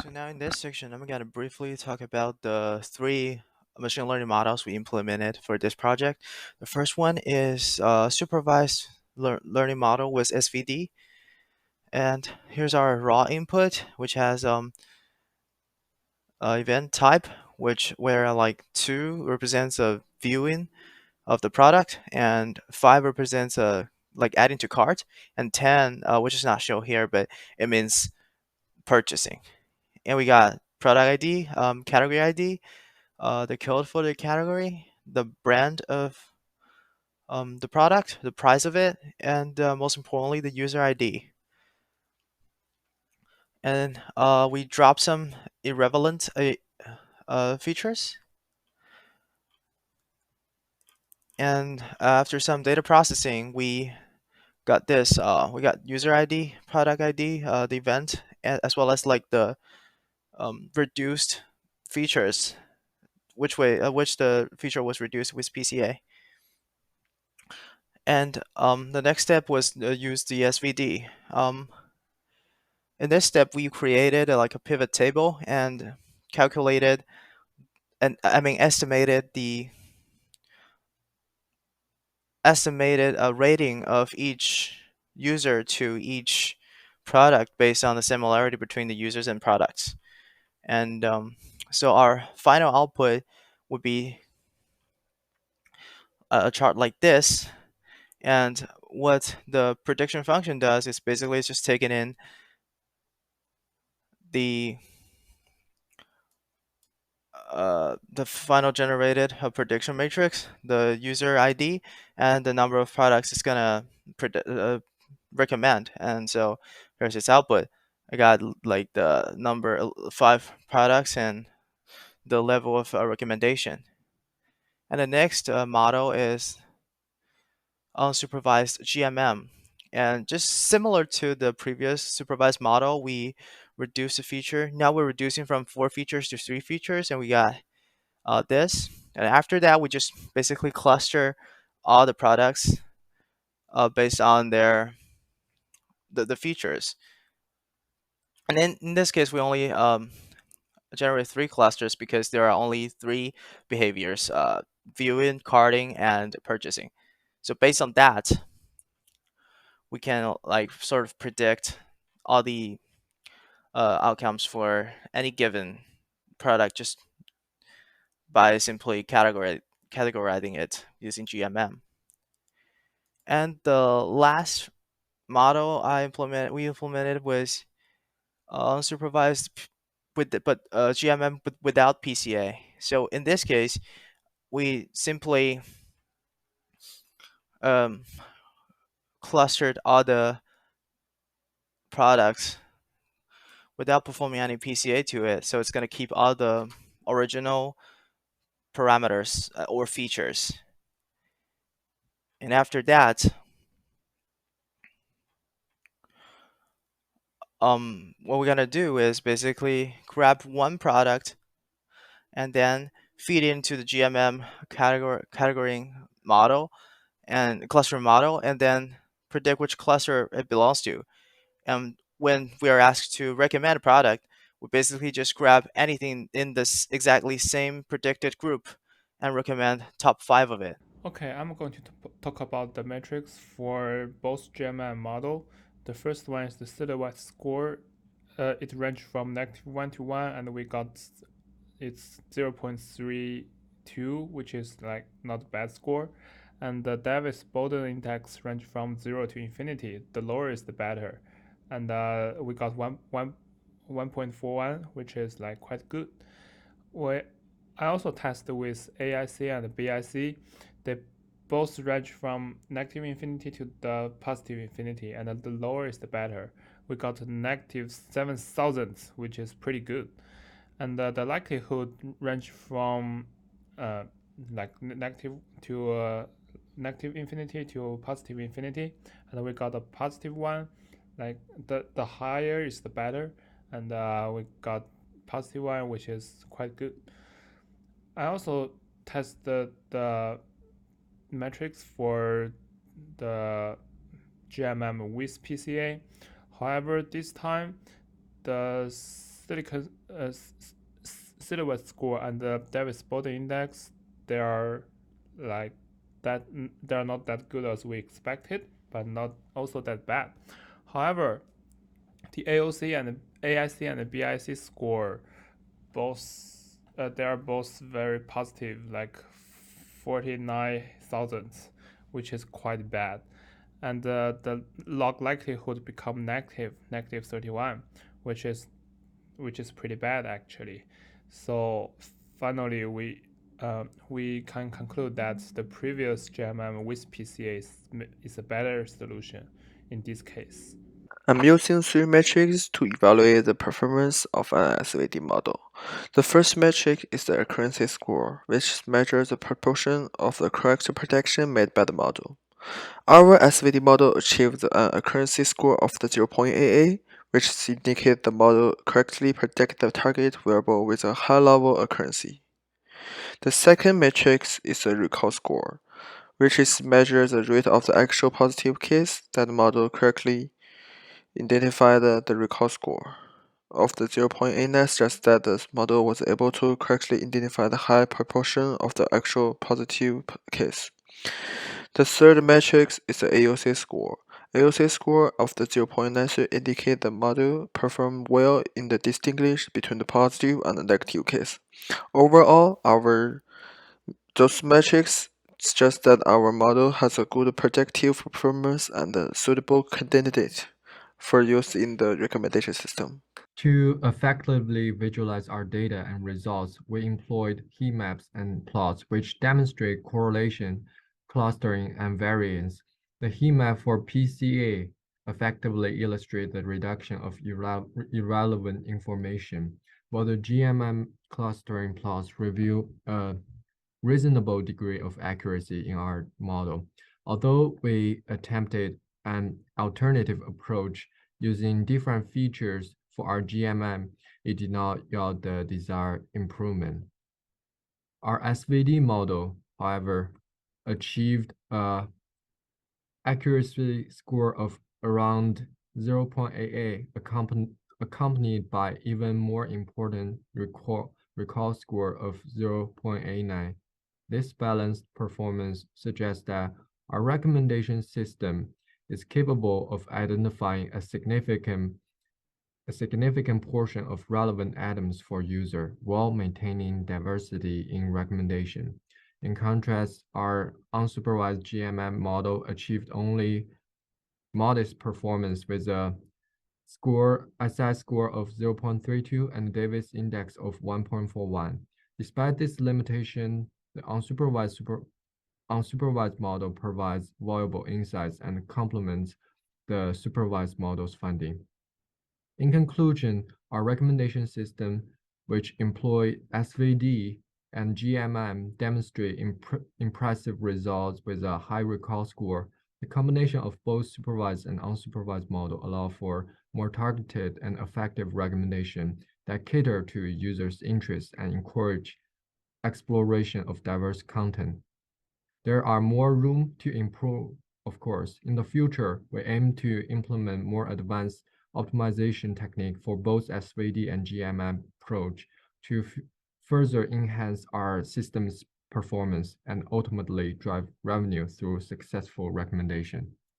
So now in this section, I'm going to briefly talk about the three machine learning models we implemented for this project. The first one is supervised learning model with SVD. And here's our raw input, which has event type, which where like 2 represents a viewing of the product, and 5 represents a like adding to cart, and 10, which is not shown here, but it means purchasing. And we got product ID, category ID, the code for the category, the brand of the product, the price of it, and most importantly, the user ID. And we drop some irrelevant features. And after some data processing, we got this. We got user ID, product ID, the event, as well as like the reduced features, which the feature was reduced with PCA. And the next step was use the SVD. In this step, we created like a pivot table and calculated and estimated the estimated rating of each user to each product based on the similarity between the users and products. And so our final output would be a chart like this. And what the prediction function does is basically it's just taking in the final generated prediction matrix, the user ID, and the number of products it's gonna recommend. And so here's its output. I got like the number 5 products and the level of recommendation. And the next model is unsupervised GMM. And just similar to the previous supervised model, we reduce the feature. Now we're reducing from 4 features to 3 features, and we got this. And after that, we just basically cluster all the products based on the features. And then in this case, we only generate 3 clusters because there are only 3 behaviors: viewing, carting, and purchasing. So based on that, we can like sort of predict all the outcomes for any given product just by simply categorizing it using GMM. And the last model we implemented was unsupervised GMM without PCA. So in this case, we simply um, clustered all the products without performing any PCA to it. So it's going to keep all the original parameters or features. And after that, what we're going to do is basically grab one product and then feed it into the GMM category model and cluster model, and then predict which cluster it belongs to. And when we are asked to recommend a product, we basically just grab anything in this exactly same predicted group and recommend top 5 of it. Okay, I'm going to talk about the metrics for both GMM and model. The first one is the silhouette score. It ranged from -1 to 1, and we got it's 0.32, which is like not a bad score. And the Davis Bowden index ranged from 0 to infinity. The lower is the better. And we got 1.41, which is like quite good. We, I also tested with AIC and BIC. They both range from negative infinity to the positive infinity, and the lower is the better. We got negative 7,000, which is pretty good. And the likelihood range from uh, like negative to negative infinity to positive infinity, and we got a positive one. Like the higher is the better, and we got positive one, which is quite good. I also tested the metrics for the GMM with PCA. However, this time the silicon silhouette score and the Davis Bode index, they are like that. They are not that good as we expected, but not also that bad. However, the AOC and AIC and the BIC score both they are both very positive, like 49,000, which is quite bad, and the log likelihood become negative 31, which is pretty bad actually. So finally, we can conclude that the previous GMM with PCA is a better solution in this case. I'm using three metrics to evaluate the performance of an SVD model. The first metric is the accuracy score, which measures the proportion of the correct prediction made by the model. Our SVD model achieved an accuracy score of the 0.88, which indicates the model correctly predicted the target variable with a high level accuracy. The second metric is the recall score, which is measures the rate of the actual positive case that the model correctly identified the recall score of the 0.89 suggests that the model was able to correctly identify the high proportion of the actual positive case. The third metric is the AOC score. AOC score of the 0.93 indicate the model performed well in the distinguish between the positive and the negative case. Overall, those metrics suggest that our model has a good predictive performance and a suitable candidate for use in the recommendation system. To effectively visualize our data and results, we employed heat maps and plots which demonstrate correlation, clustering, and variance. The heat map for PCA effectively illustrates the reduction of irrelevant information, while the GMM clustering plots reveal a reasonable degree of accuracy in our model. Although we attempted an alternative approach using different features for our GMM, it did not yield the desired improvement. Our SVD model, however, achieved a accuracy score of around 0.88, accompanied by even more important recall score of 0.89. This balanced performance suggests that our recommendation system is capable of identifying a significant portion of relevant items for user while maintaining diversity in recommendation. In contrast, our unsupervised GMM model achieved only modest performance with a SI score of 0.32 and Davis index of 1.41. Despite this limitation, the unsupervised model provides valuable insights and complements the supervised model's finding. In conclusion, our recommendation system, which employ SVD and GMM, demonstrate impressive results with a high recall score. The combination of both supervised and unsupervised model allow for more targeted and effective recommendation that cater to users' interests and encourage exploration of diverse content. There are more room to improve, of course. In the future, we aim to implement more advanced optimization technique for both SVD and GMM approach to further enhance our system's performance and ultimately drive revenue through successful recommendation.